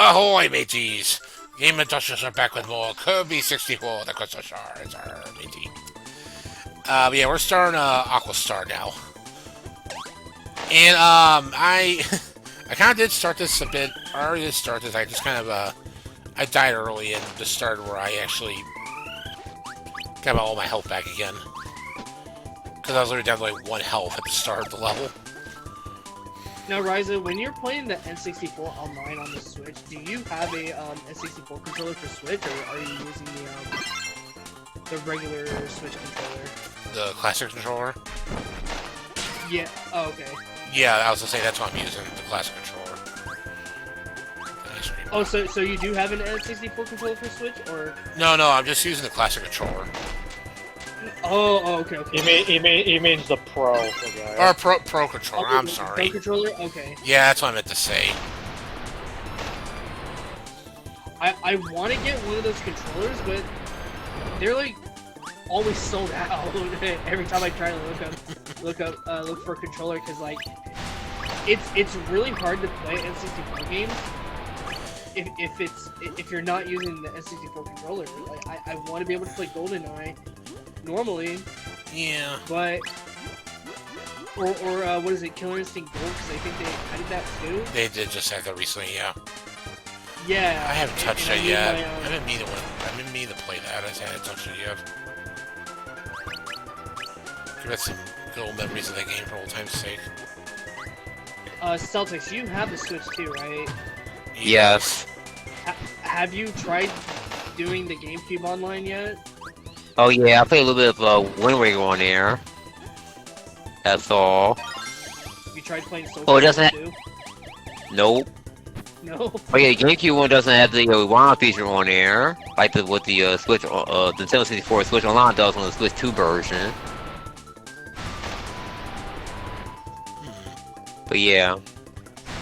Ahoy, mateys! Game Industrials are back with more Kirby 64, the Crystal Shards, matey. Yeah, we're starting Aqua Star now. And, I kind of did start this a bit. I already did start this. I just kind of, I died early and just started where I actually got all my health back again. Because I was literally down to like 1 health at the start of the level. Now, Ryza, when you're playing the N64 online on the Switch, do you have a N64 controller for Switch, or are you using the regular Switch controller? The classic controller? Yeah. Oh, okay. Yeah, I was gonna say that's what I'm using, the classic controller. Oh, so you do have an N64 controller for Switch, or? No, I'm just using the classic controller. Oh, okay. He means the Pro. Okay. Or pro controller, I'm sorry. Pro controller? Okay. Yeah, that's what I meant to say. I want to get one of those controllers, but they're like always sold out every time I try to look for a controller, because like it's really hard to play N64 games if you're not using the N64 controller. Like I want to be able to play GoldenEye normally. Yeah. But or what is it, Killer Instinct Gold? Because I think they added that too. They did just have that recently, yeah. Yeah. I haven't touched it yet. I didn't mean to play that. I just haven't touched it yet. Give it some good old memories of that game for old time's sake. Celtics, you have the Switch too, right? Yes. Have you tried doing the GameCube online yet? Oh yeah, I played a little bit of Wind Waker on there. That's all. Have you tried playing Social? Oh, it doesn't too? Nope. No. Oh yeah, GameCube one doesn't have the Rewind feature on there, like what the Switch, the Nintendo 64 Switch Online does on the Switch 2 version. But yeah.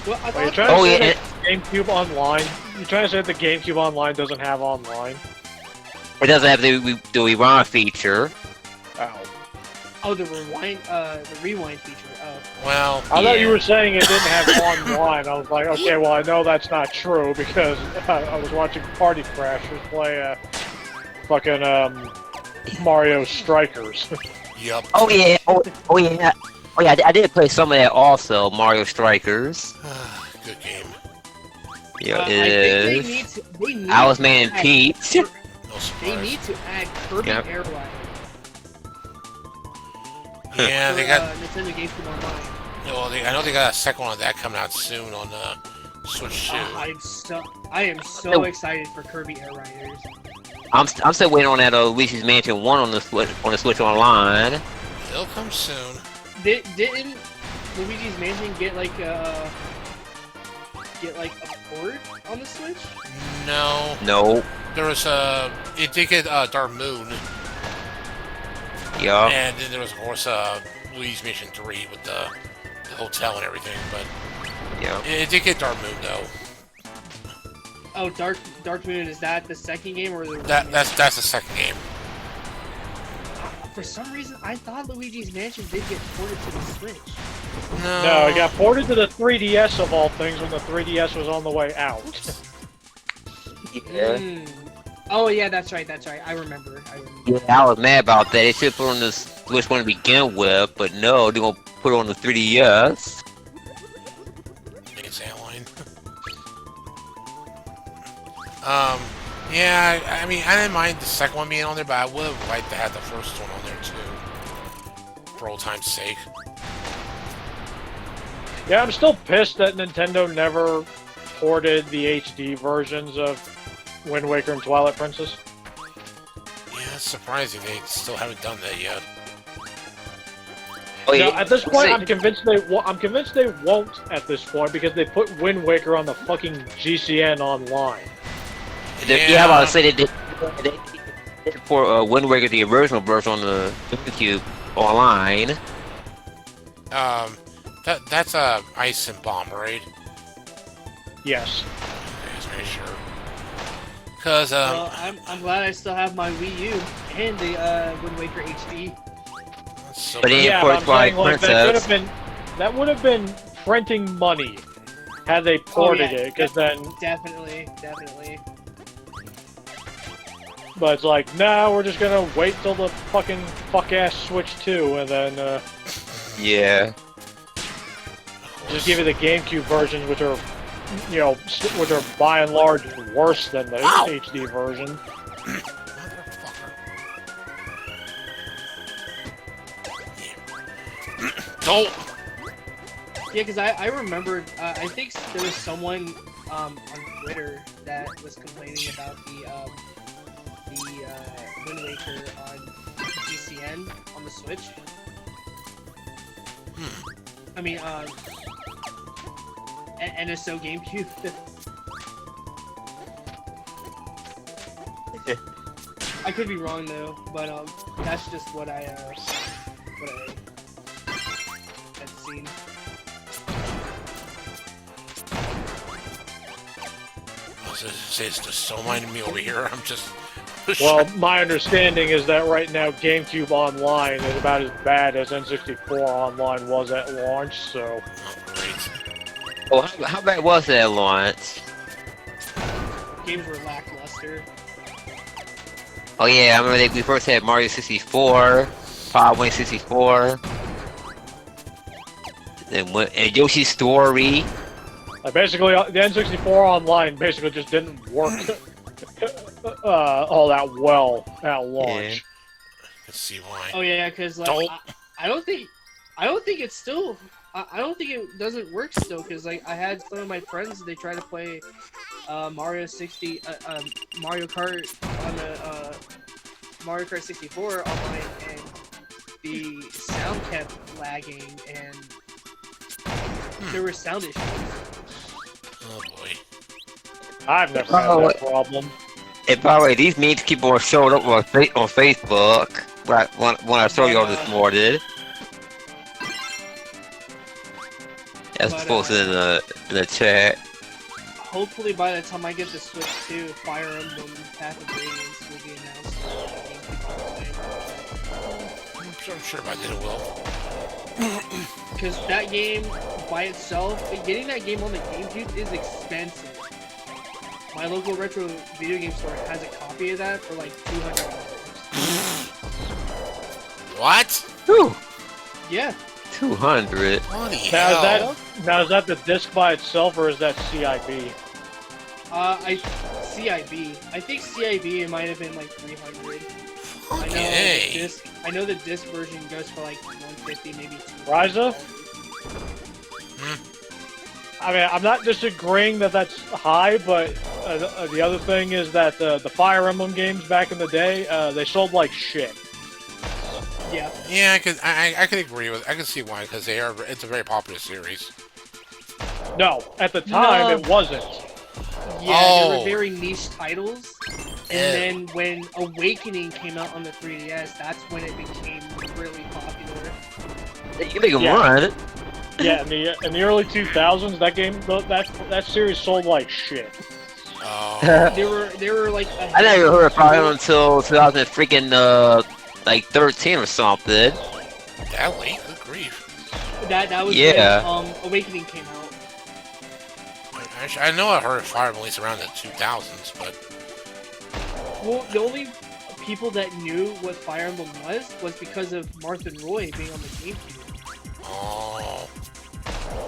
Well, I You're thought trying to say yeah, that GameCube Online. You're trying to say that the GameCube Online doesn't have online? It doesn't have the Rewind feature. Oh. Oh, the rewind feature. Oh. Well, I thought you were saying it didn't have online. I was like, okay, well, I know that's not true because I was watching Party Crashers play fucking Mario Strikers. Yep. Oh yeah, oh yeah. Oh yeah, I did play some of that also, Mario Strikers. Good game. Yeah, I it think is. they need I was to Man add- Peach. No They surprise. need to add Kirby Yep. Air Rider Yeah, for they got. Nintendo GameCube Online. Well, I know they got a second one of that coming out soon on Switch 2. I am so excited for Kirby Air Riders. I'm still waiting on that Luigi's Mansion 1 on the Switch Online. It'll come soon. Didn't Luigi's Mansion get like a port on the Switch? No. No. There was it did get Dark Moon, Yeah. and then there was of course Luigi's Mission 3 with the hotel and everything, but Yeah. it did get Dark Moon though. Oh, Dark Moon, is that the second game or the That's the second game. For some reason, I thought Luigi's Mansion did get ported to the Switch. No, it got ported to the 3DS of all things when the 3DS was on the way out. Yeah. Oh yeah, that's right. I remember. Yeah, I was mad about that. They should put it on the Switch 1 to begin with, but no, they're gonna put it on the 3DS. Make it Sandline. Yeah, I mean, I didn't mind the second one being on there, but I would have liked to have the first one on there too, for old time's sake. Yeah, I'm still pissed that Nintendo never ported the HD versions of Wind Waker and Twilight Princess. Yeah, it's surprising they still haven't done that yet. Oh No, yeah. at this point, I'm convinced they won't at this point because they put Wind Waker on the fucking GCN online. Yeah, I was about to say they for Wind Waker, the original version on the GameCube online. That's Ice and Bomb, right? Yes. Okay, just very sure. Cause Well, I'm glad I still have my Wii U and the Wind Waker HD. so But good. yeah, Yeah, for but I'm saying, Twilight like, Princess. that would have been printing money. had they ported yeah, it, because then... Definitely. But it's like, no, we're just gonna wait till the fucking fuck-ass Switch 2, and then, Yeah. just give you the GameCube versions, which are, you know, which are by and large worse than the HD version. Don't. Yeah, because I remember, I think there was someone on Twitter that was complaining about the Wind Waker on GCN on the Switch. I mean, NSO GameCube. I could be wrong though, but that's just what I had seen. It's just so minding me over here. I'm just. Well, my understanding is that right now GameCube Online is about as bad as N64 Online was at launch, so... Oh, how bad was that launch? Games were lackluster. Oh yeah, I remember we first had Mario 64, Power Wing 64, and Yoshi's Story. Basically, the N64 Online basically just didn't work all that well at launch. Let's see why. Oh yeah, because like I don't think it's still. I don't think it doesn't work still, because like I had some of my friends, they try to play Mario Kart on the Mario Kart 64 online, and the sound kept lagging, and there were sound issues. Oh boy. I've never had that problem. And by the way, these memes keep on showing up on Facebook. When I saw y'all this morning. That's posted in the chat. Hopefully by the time I get the Switch 2, Fire Emblem Path of Radiance will be announced. I'm sure by then it will. Because that game by itself, getting that game on the GameCube is expensive. My local retro video game store has a copy of that for like $200. What? Whew. Yeah. 200. What the hell? Now is that the disc by itself, or is that CIB? CIB. I think CIB it might have been like 300. Okay. I know the disc version goes for like 150, maybe 200. Ryza? I mean, I'm not disagreeing that that's high, but the other thing is that the Fire Emblem games back in the day, they sold like shit. Yeah. Yeah, I could agree with. I can see why, because it's a very popular series. No, at the time it wasn't. Yeah, they were very niche titles. And then when Awakening came out on the 3DS, that's when it became really popular. You make them run. Yeah, in the early 2000s, that game, that series sold like shit. Oh. They were like. I never heard about it until 2000 freaking like 13 or something. That late? Good grief. That was when Awakening came out. I know I heard of Fire Emblem around the 2000s, but... Well, the only people that knew what Fire Emblem was because of Martha and Roy being on the GameCube. Oh.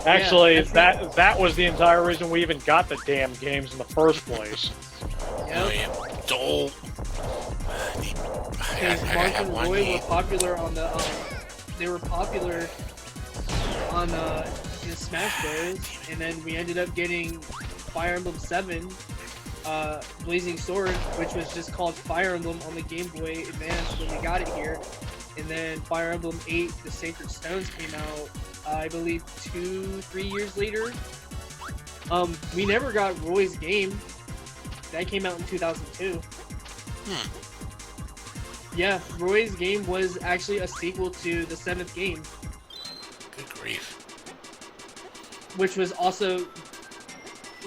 Actually, that was the entire reason we even got the damn games in the first place. Yep. Oh. Because Martha and Roy were popular on the they were popular on the Smash Bros. And then we ended up getting Fire Emblem 7, Blazing Sword, which was just called Fire Emblem on the Game Boy Advance when we got it here. And then Fire Emblem 8, The Sacred Stones came out, I believe 2-3 years later. We never got Roy's game. That came out in 2002. Yeah, Roy's game was actually a sequel to the 7th game. Good grief. Which was also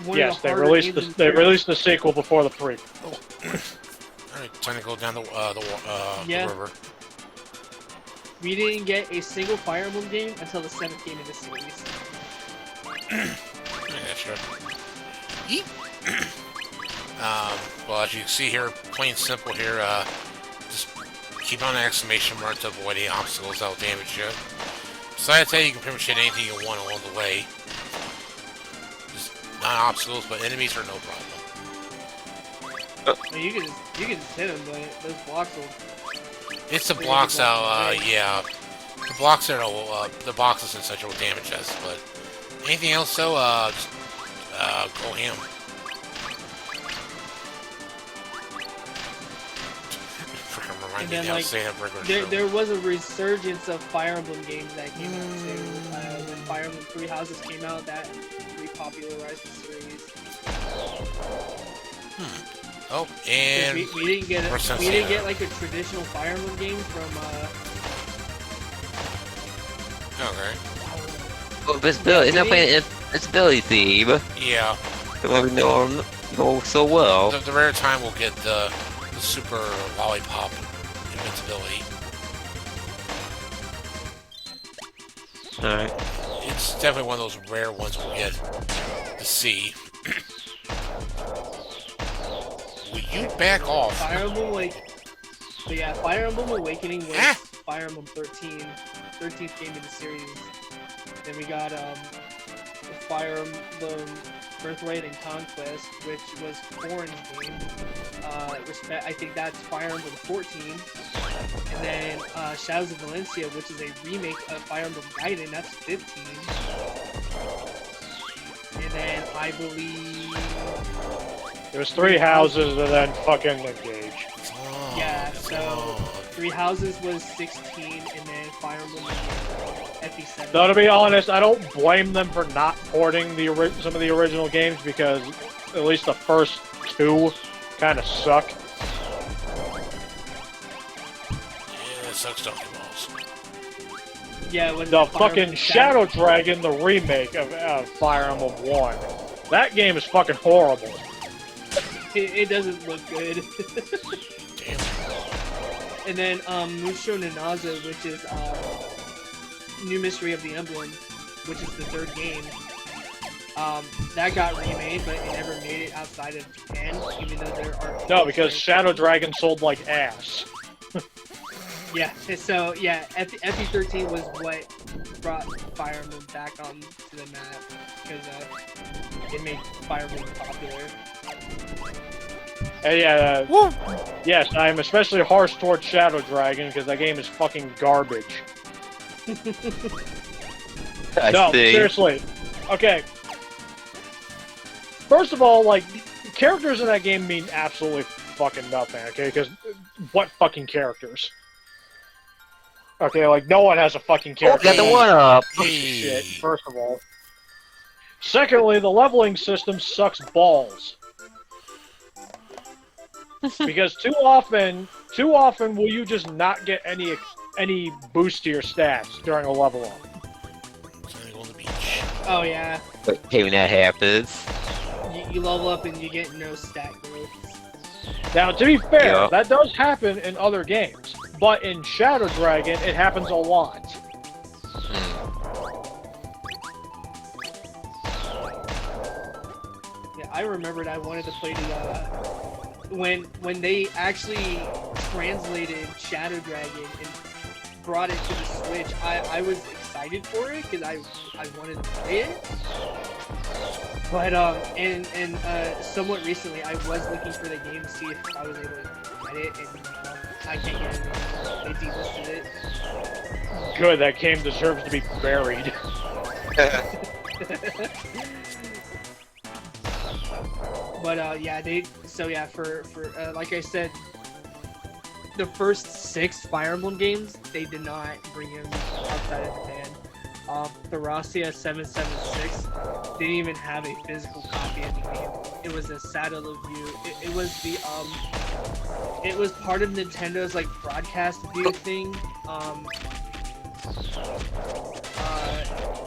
one yes, of the they harder released games they released the sequel before the prequel. Oh. Alright, time to go down the river. We didn't get a single Fire Emblem game until the 7th game in the series. Yeah, gotcha. Yeet. Well, as you can see here, plain simple here, just keep on an exclamation mark to avoid any obstacles that'll damage you. Besides that, you can pretty much hit anything you want along the way. Just not obstacles, but enemies are no problem. Well, you can just hit them, but those blocks will. It's the blocks out, yeah. The blocks that will, the boxes and such will damage us, but anything else, though, just, go ham. Freaking remind me now, saying a regular show. There was a resurgence of Fire Emblem games that came out too. When Fire Emblem Three Houses came out, that repopularized the series. Oh, and we didn't get like a traditional Fire Emblem game from okay. Oh, it's Billy. It's not playing. It's Billy theme. Yeah. The one we know so well. The rare time we'll get the super lollipop invincibility. Alright. It's definitely one of those rare ones we'll get to see. Will you back off? Fire Emblem Fire Emblem Awakening was Fire Emblem 13, 13th game in the series. Then we got Fire Emblem Birthright and Conquest, which was foreign game. I think that's Fire Emblem 14. And then Shadows of Valencia, which is a remake of Fire Emblem Gaiden, that's 15. And then I believe There's 3 houses and then fucking Engage. Oh, yeah, so 3 Houses was 16, and then Fire Emblem was FE7. Though to be honest, I don't blame them for not porting some of the original games because at least the first 2 kind of suck. Yeah, that sucks Donkey Balls. Yeah, when The fucking Shadow Dragon, the remake of Fire Emblem 1, that game is fucking horrible. It doesn't look good. Damn. And then Musho Nanaza, which is New Mystery of the Emblem, which is the 3rd game. That got remade, but it never made it outside of Japan, even though there are... No, because Shadow Dragon sold like ass. Yeah, so yeah, FE13 was what brought Fire Emblem back onto the map, because it made Fire Emblem popular. And yeah, yes, I am especially harsh towards Shadow Dragon because that game is fucking garbage. No, seriously. Okay. First of all, like, characters in that game mean absolutely fucking nothing, okay? Because what fucking characters? Okay, like, no one has a fucking character. Got the one up. Shit, first of all. Secondly, the leveling system sucks balls. Because too often will you just not get any boost to your stats during a level up. On the beach. Oh yeah. Hey, when that happens. You level up and you get no stat growth. Now, to be fair, that does happen in other games, but in Shadow Dragon, it happens a lot. Yeah, I remembered I wanted to play the when they actually translated Shadow Dragon and brought it to the Switch. I was excited for it because I wanted to play it. But and somewhat recently, I was looking for the game to see if I was able to get it, and I can't get it. They delisted it. Good, that game deserves to be buried. But yeah, for like I said, the first 6 Fire Emblem games they did not bring in outside of Japan. Thracia 776 didn't even have a physical copy of the game. It was a satellite view. It was part of Nintendo's like broadcast view thing.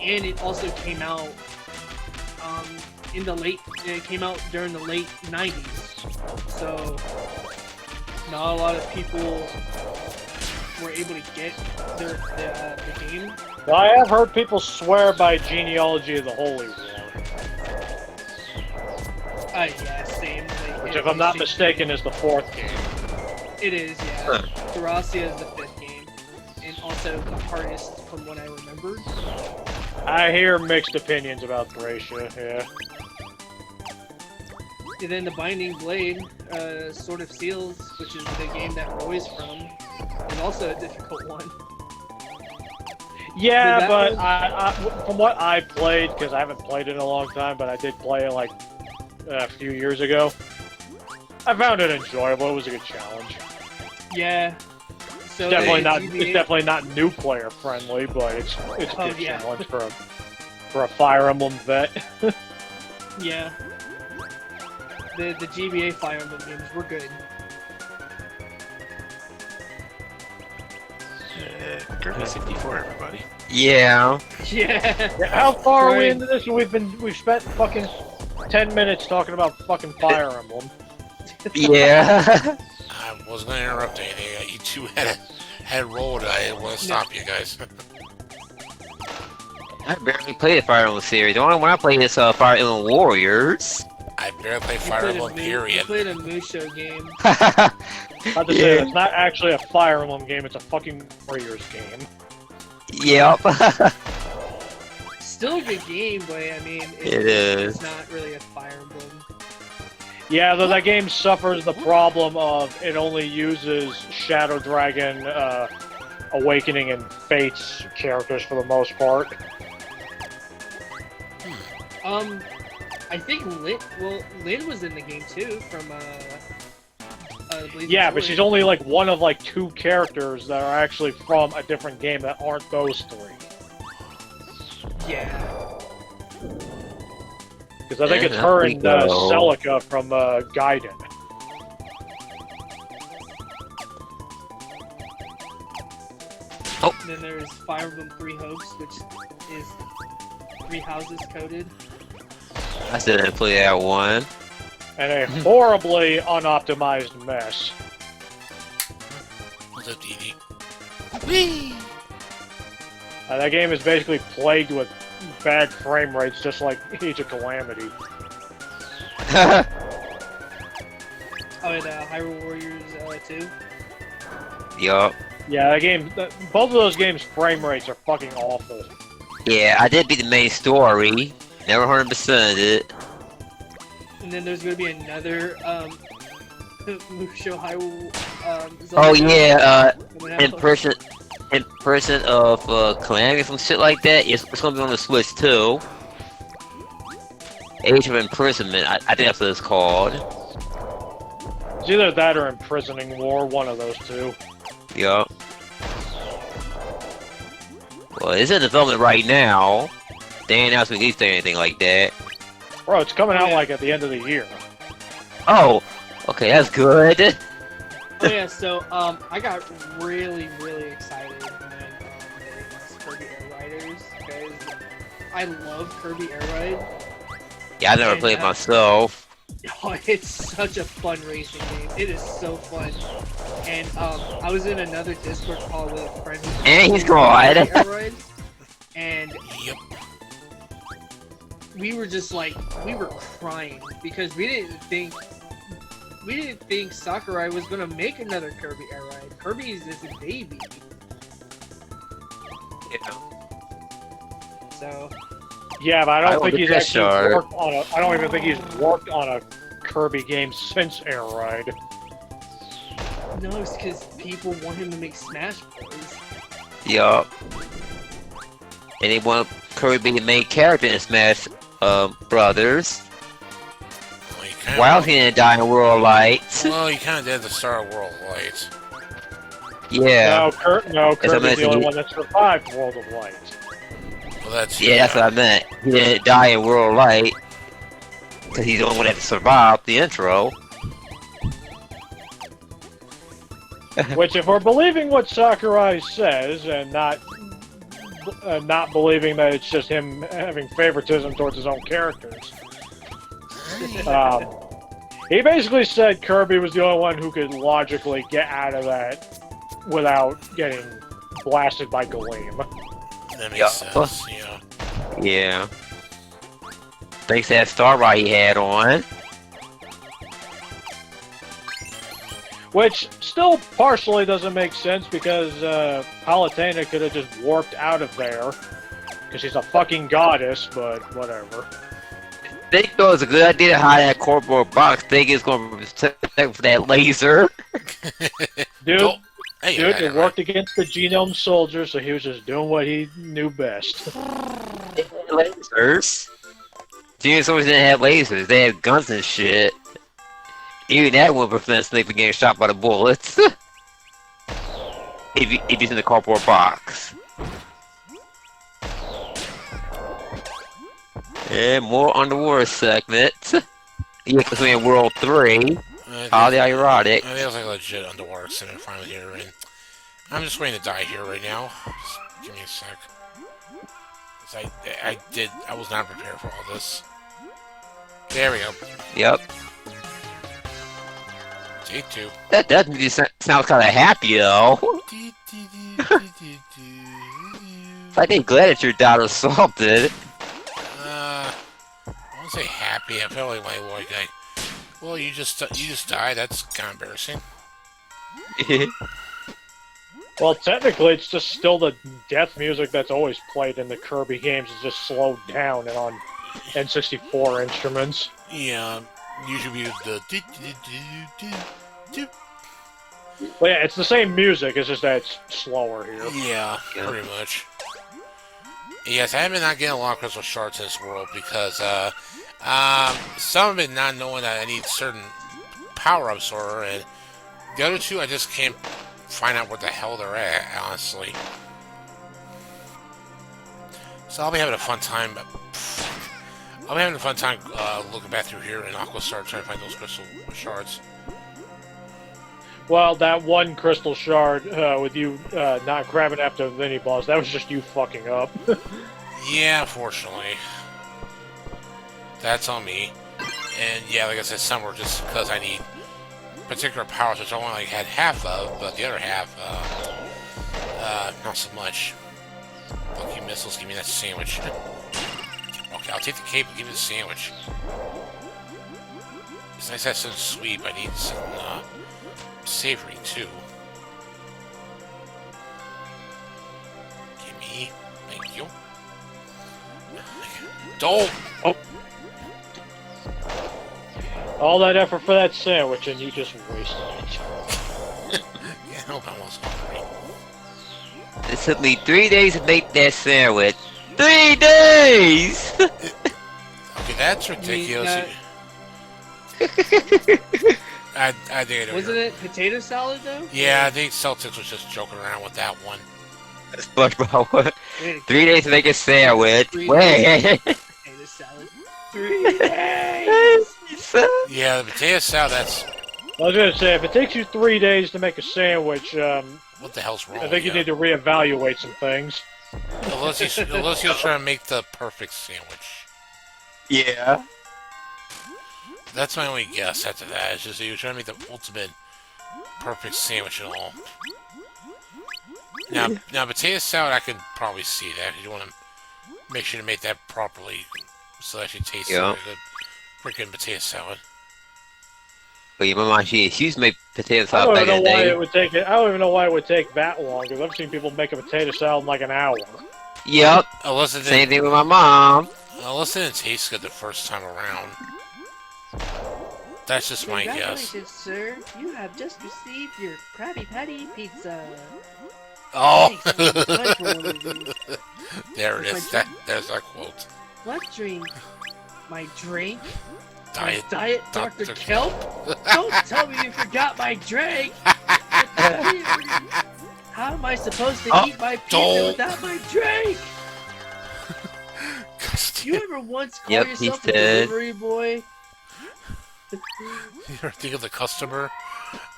And it also came out it came out during the late 90s. So not a lot of people were able to get the game. Well, I have heard people swear by genealogy of the Holy War. Yeah, same. Like, Which, if I'm not mistaken, is the 4th game. It is, yeah. Terracia is the 5th game, and also the hardest from what I remember. I hear mixed opinions about Thracia, yeah. And then the Binding Blade, Sword of Seals, which is the game that Roy's from, is also a difficult one. Yeah, but I, from what I played, because I haven't played it in a long time, but I did play it like a few years ago, I found it enjoyable. It was a good challenge. Yeah. So It's definitely not new player friendly, but it's a good challenge for a Fire Emblem vet. Yeah. The GBA Fire Emblem games were good. Kirby 64, everybody. Yeah. Yeah. How far are we into this? We've spent fucking 10 minutes talking about fucking Fire Emblem. Yeah. I wasn't going to interrupt anything. You two had rolled. I didn't want to stop you guys. I barely played the Fire Emblem series. The only one I played is Fire Emblem Warriors. I barely played Fire Emblem, You period. played a Musho game. About to say, it's not actually a Fire Emblem game, it's a fucking Warriors game. Yep. Still a good game, but I mean, It's it's not really a Fire Emblem. Yeah, though that game suffers the problem of it only uses Shadow Dragon, Awakening, and Fates characters for the most part. I think Lynn was in the game too from Yeah, but she's only like one of like 2 characters that are actually from a different game that aren't those 3. Yeah. Because I think it's her and Celica from Gaiden. Oh. And then there's Fire Emblem 3 Hopes, which is 3 houses coded. I still didn't play that one. And a horribly unoptimized mess. What's up, Dee Dee? Whee! That game is basically plagued with bad frame rates, just like Age of Calamity. Oh, and Hyrule Warriors 2. Yup. Yeah, that game. Both of those games' frame rates are fucking awful. Yeah, I did beat the main story. Never 100%ed it. And then there's gonna be another Musho Hyrule Zelda Oh game yeah, coming out. in person of Calamity, some shit like that. It's gonna be on the Switch too. Age of Imprisonment, I think that's what it's called. It's either that or Imprisoning War, one of those 2. Yup. Well, it's in development right now. They ain't announced release or anything like that. Bro, it's coming out like at the end of the year. Oh, okay, that's good. Oh yeah, so I got really excited when they announced Kirby Air Riders because I love Kirby Air Ride. Yeah, I never played it myself. Oh, it's such a fun racing game. It is so fun. And I was in another Discord call with a friend. And he's gone. Kirby Air Ride, and Yep. we were just like, we were crying because we didn't think Sakurai was gonna make another Kirby Air Ride. Kirby's is a baby. Yeah. So Yeah, but I don't think he's actually Shard. worked on a. I don't even think he's worked on a Kirby game since Air Ride. no, it's because people want him to make Smash Bros. Yup. And they want Kirby to be the main character in Smash Brothers. Well, you kinda, While he didn't die in World Light. well, you kind of did the Star World Lights. Yeah. No, Kirby's the amazing. only one that survived World of Light. Well, that's Yeah, that's what I meant. He didn't die in World Light. Because he's the only one that survived the intro. Which, if we're believing what Sakurai says, and not believing that it's just him having favoritism towards his own characters, he basically said Kirby was the only one who could logically get out of that without getting blasted by Galeem. That makes Yeah. sense. Yeah. Yeah. Thanks to that star ride he had on. Which still partially doesn't make sense because Palutena could have just warped out of there. Because she's a fucking goddess, but whatever. They thought it was a good idea to hide that cardboard box. Think it's going to protect for that laser. Dude, Hey, dude, it worked against the Genome Soldier, so he was just doing what he knew best. Lasers? Genome Soldiers didn't have lasers. They had guns and shit. Even that would prevent Snake from getting shot by the bullets. if he's in the cardboard box. And more underwater segments. Yeah, because we're in World 3. Highly ironic. I think it was like a legit underwater center finally here, and I'm just waiting to die here right now. Just give me a sec. 'Cause I was not prepared for all this. There we go. Yep. Take 2. That definitely sounds kind of happy, though. I think glad that your daughter solved it. I won't say happy. I felt like my boy guy. Well, you just died. That's kind of embarrassing. Well, technically, it's just still the death music that's always played in the Kirby games. It's just slowed down and on N64 instruments. Yeah, usually the. Well, yeah, it's the same music. It's just that it's slower here. Yeah, pretty much. Yes, I have been not getting a lot of crystal shards in this world because some of it not knowing that I need certain power-ups and the other two I just can't find out where the hell they're at, honestly. So I'll be having a fun time. I'll be having a fun time looking back through here in Aqua Star trying to find those crystal shards. Well, that one crystal shard with you not grabbing after the mini boss, that was just you fucking up. Yeah, unfortunately. That's on me. And yeah, like I said, some were just because I need particular powers, which I only had half of, but the other half, not so much. Lucky missiles, give me that sandwich. Okay, I'll take the cape and give me the sandwich. It's nice to have some sweet, but I need some, savory, too. Gimme. Thank you. Don't! Oh. All that effort for that sandwich, and you just wasted it. Yeah, I hope I was hungry. It took me 3 days to make that sandwich. 3 days! Okay, that's ridiculous. I think I Wasn't it potato salad though? Yeah, I think Celtics was just joking around with that one. SpongeBob. Wait, 3 days to make a sandwich. 3 Wait. potato salad. 3 days. Yeah, the potato salad, that's... I was gonna say, if it takes you 3 days to make a sandwich, What the hell's wrong I think you with need to reevaluate some things. Unless you're trying to make the perfect sandwich. Yeah. That's my only guess after that. It's just that you're trying to make the ultimate perfect sandwich and all. Now potato salad, I can probably see that. You want to make sure to make that properly so it actually tastes like a good freaking potato salad. But your mama, she used to make potato I salad don't back even in know the why day. it would take it. I don't even know why it would take that long. Because I've seen people make a potato salad in like an hour. Yep. Unless it Same didn't, thing with my mom. unless it didn't taste good the first time around. That's just my guess. Congratulations, sir. You have just received your Krabby Patty pizza. Oh! Thanks, I'm much more of these. There it is. There's that quote. What drink? My drink? Diet. Diet Dr. Dr. Kelp? Don't tell me you forgot my drink! How am I supposed to eat my pizza don't. without my drink? You ever once call Yep, yourself he a said. delivery boy? You ever think of the customer?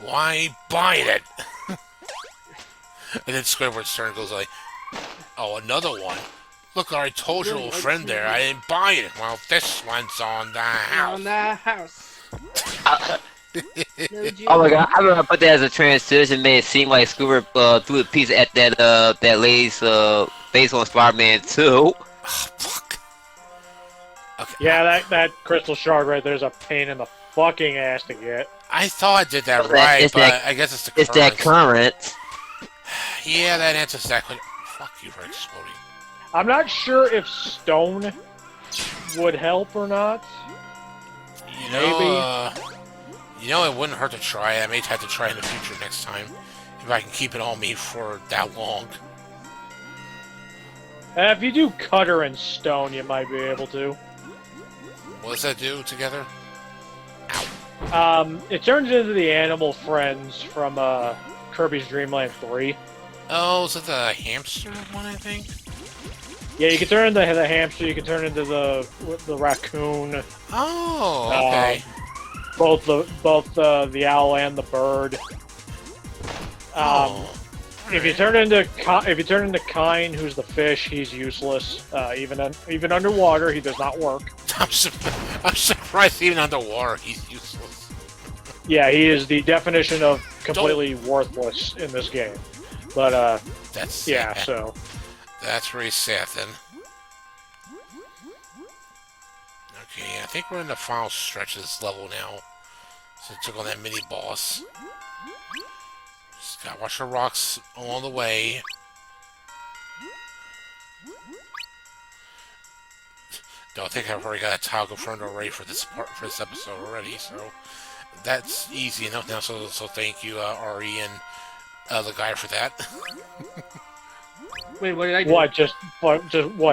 Why buy it? And then Squidward's turn goes like, "Oh, another one. Look, I told your old friend there I didn't buy it. Well, this one's on the house." On the house. No, Oh my god, I remember I put that as a transition, made it seem like Squidward threw a pizza at that lady's face on Spider-Man 2. Oh, fuck. Okay. Yeah, that crystal shard right there is a pain in the fucking ass to get. I thought I did that Well, right, it's but that- I guess it's the It's that current. current. Yeah, that answers that question. Fuck you for exploding. I'm not sure if stone would help or not. You know, it wouldn't hurt to try. I may have to try in the future next time if I can keep it on me for that long. If you do cutter and stone, you might be able to. What does that do together? It turns into the animal friends from Kirby's Dream Land 3. Oh, is it the hamster one, I think? Yeah, you can turn into the hamster, you can turn into the raccoon. Oh, okay. Both the owl and the bird. If you turn into Kine, who's the fish, he's useless. Even underwater, he does not work. I'm surprised even underwater he's useless. Yeah, he is the definition of completely worthless in this game. But That's yeah, sad. so That's very sad then. Okay, I think we're in the final stretch of this level now. So I took on that mini boss. Just gotta watch the rocks along the way. No, I think I've already got a tile confirmed already for this episode already, so that's easy enough now. So thank you, Ari and the guy for that. Wait, what did I do? what?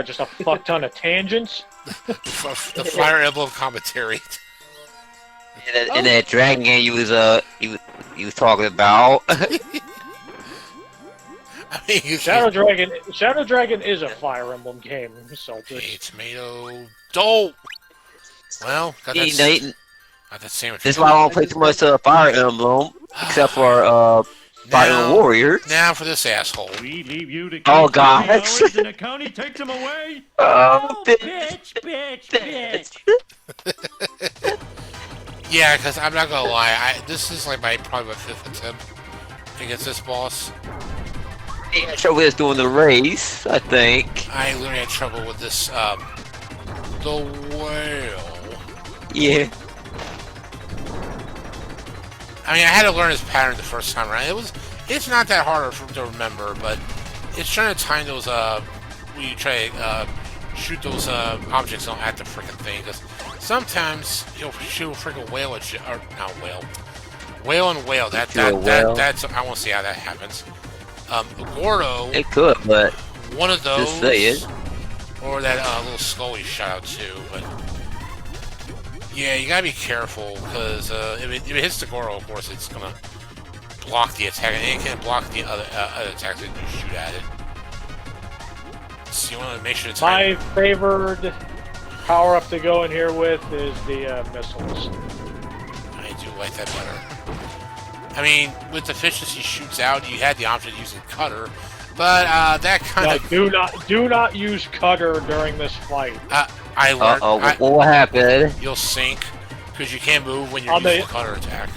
Just a fuck ton of tangents. The Fire Emblem commentary. In that dragon game you was talking about. I mean, you Shadow Dragon is a Fire Emblem game, Salter. Hey, tomato dope. Well, got You that, know, got that sandwich. This is why I don't play too much Fire Emblem, except for Fire Emblem Warriors. Now for this asshole. We leave you to Oh, keep God. the hours and the county takes them away. Oh, bitch. Yeah, because I'm not gonna lie, this is like probably my 5th attempt against this boss. Yeah, trouble is doing the race, I think. I literally had trouble with this, the whale. Yeah. I mean, I had to learn his pattern the first time around. It's not that hard to remember, but it's trying to time those, when you try to, shoot those, objects at the freaking thing, because sometimes he'll shoot a freaking whale at you, or not whale. Whale and whale, that's, I won't see how that happens. Gordo, It could, but one of those, just saying. or that, little skull he shot out too, but yeah, you gotta be careful, because, if it hits the Gordo, of course, it's gonna block the attack, and it can block the other attacks that you shoot at it. So you want to make sure it's My favored power-up to go in here with is the missiles. I do like that better. I mean, with the fishes he shoots out, you had the option of using cutter, but that kind of Do not use cutter during this fight. I learned. What happened? You'll sink because you can't move when you're using the cutter attack.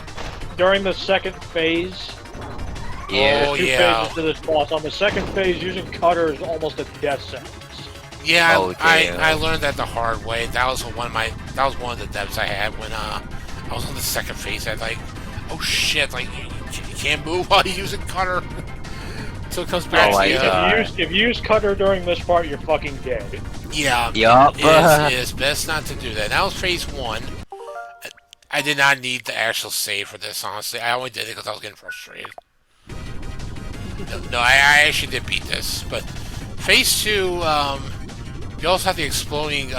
During the second phase. Yeah. Oh Two yeah. phases to this boss. On the second phase, using cutter is almost a death sentence. Yeah, Oh, damn. I learned that the hard way. That was one of the debts I had when I was on the second phase. I like, oh shit, like you can't move while you're using cutter. So it comes back to you. If you use cutter during this part, you're fucking dead. Yeah. Yup. It's best not to do that. That was phase 1. I did not need the actual save for this, honestly. I only did it because I was getting frustrated. No, I actually did beat this, but phase 2, you also have the exploding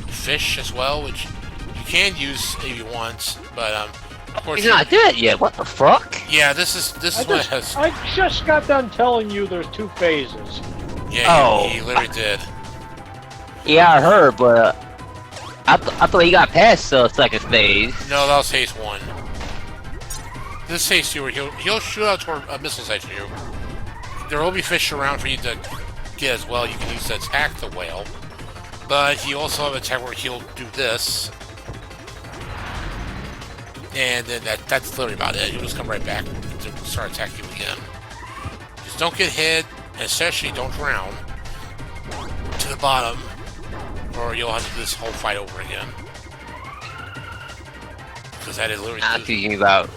fish as well, which you can use if you want, but of course He's not dead yet. What the fuck? yeah, this is what it has. I just got done telling you there's 2 phases. Yeah, Oh. he literally did. Yeah, I heard, but I thought he got past the second phase. No, that was phase 1. This is phase 2 where he'll shoot out missiles at you. There will be fish around for you to get as well. You can use to attack the whale, but he also have an attack where he'll do this, and then that's literally about it. He'll just come right back to start attacking you again. Just don't get hit, and especially don't drown to the bottom, or you'll have to do this whole fight over again. Because that is literally. Not teaching me about.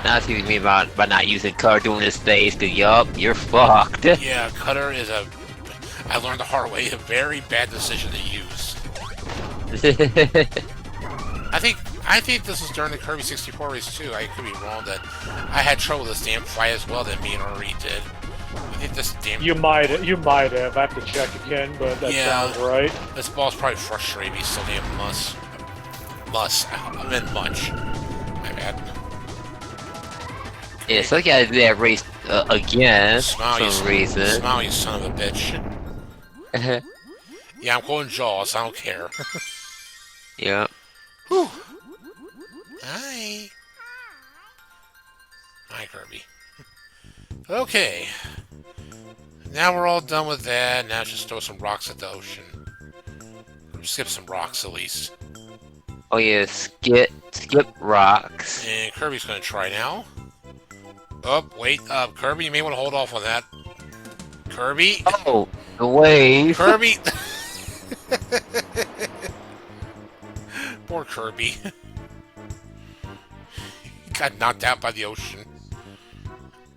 Not teaching me about by not using color doing this phase. Cause yup, you're fucked. Yeah, cutter is a. I learned the hard way. A very bad decision to use. I think this was during the Kirby 64 race too. I could be wrong. That I had trouble with this damn fight as well that me and Ori did. I think this damn. You might have. I have to check again, but that sounds right. This boss probably frustrated me so damn I meant much. My bad. Yeah, so I gotta do that race again Smile, for some reason. Smile, you son of a bitch. Yeah, I'm quoting Jaws. I don't care. Yeah. Whew. Hi. Hi, Kirby. Okay. Now we're all done with that. Now just throw some rocks at the ocean. Or skip some rocks at least. Oh yeah, skip rocks. And Kirby's gonna try now. Oh, wait. Kirby, you may want to hold off on that. Kirby. Oh, the wave. Kirby. Poor Kirby. He got knocked out by the ocean.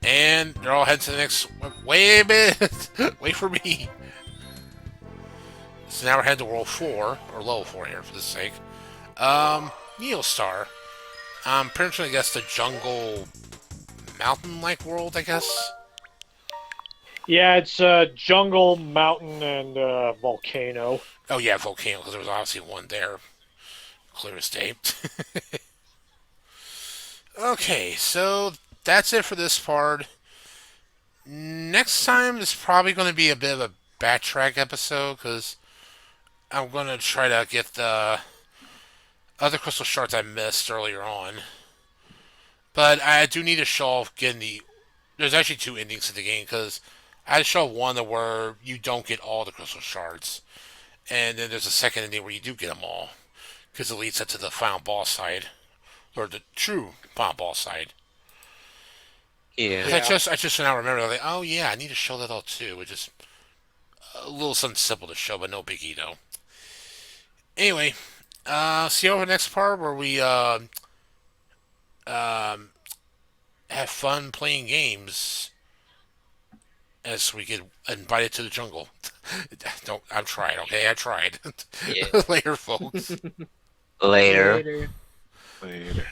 And they're all heading to the next... Wait a minute! Wait for me! So now we're heading to World 4, or Level 4 here, for this sake. Neo Star. I'm pretty much gonna guess the jungle... mountain-like world, I guess? Yeah, it's jungle, mountain, and volcano. Oh yeah, volcano, because there was obviously one there. Clear as day. Okay, so that's it for this part. Next time is probably going to be a bit of a backtrack episode, because I'm going to try to get the other crystal shards I missed earlier on. But I do need to show off getting the... There's actually 2 endings to the game, because I had to show one where you don't get all the crystal shards. And then there's a second ending where you do get them all. Because it leads up to the final boss side. Or the true final boss side. Yeah. I just now remember, like, oh yeah, I need to show that all too. Which is a little something simple to show, but no biggie though. Anyway, see you over the next part where we have fun playing games as we get invited to the jungle. I'm trying, okay? I tried. Yeah. Later, folks. Later. Later. Later.